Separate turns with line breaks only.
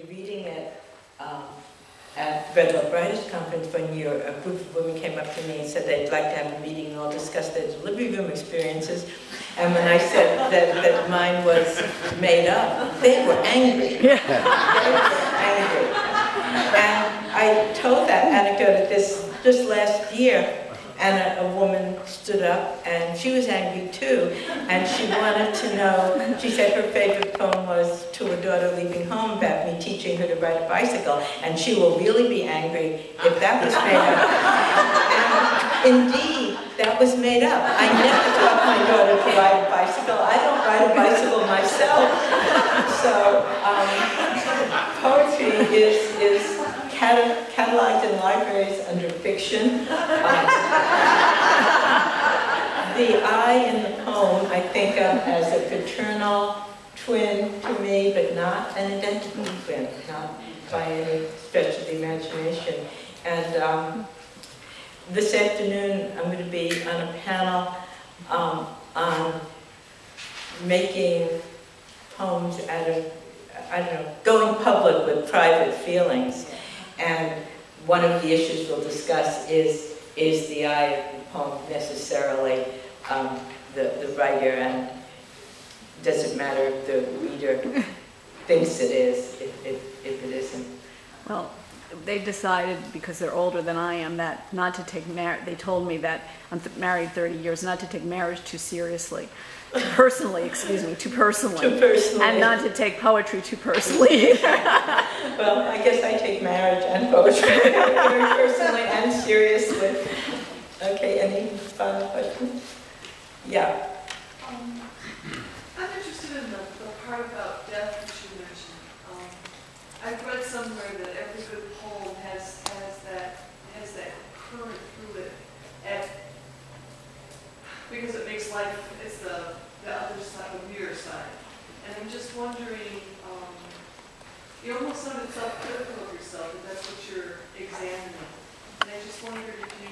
reading it at Red Dog Writers Conference one year. A group of women came up to me and said they'd like to have a meeting and all discuss their delivery room experiences. And when I said that mine was made up, they were angry. They were angry. And I told that anecdote at this just last year, and a woman stood up, and she was angry too, and she wanted to know, she said her favorite poem was To a Daughter Leaving Home, about me teaching her to ride a bicycle, and she will really be angry if that was made up. And indeed, that was made up. I never taught my daughter to ride a bicycle. I don't ride a bicycle myself. So poetry is cataloged in libraries under fiction. The I in the poem I think of as a paternal twin to me, but not an identical twin, not by any stretch of the imagination. And this afternoon I'm going to be on a panel on making poems out of, I don't know, going public with private feelings. And one of the issues we'll discuss is the I of the poem necessarily the writer, and does it matter if the reader thinks it is, if it isn't? Well,
they decided, because they're older than I am, that not to take they told me that I'm married 30 years, not to take marriage too seriously. Too personally, and not to take poetry too personally.
Well, I guess I take marriage and poetry very personally and seriously. Okay, any final questions? Yeah.
I'm interested in the part about death that you mentioned. I've read somewhere that every good poem has that current through it, because it makes life, it's the other side, the mirror side. And I'm just wondering, you almost sounded self-critical of yourself, if that's what you're examining. And I just wondered if you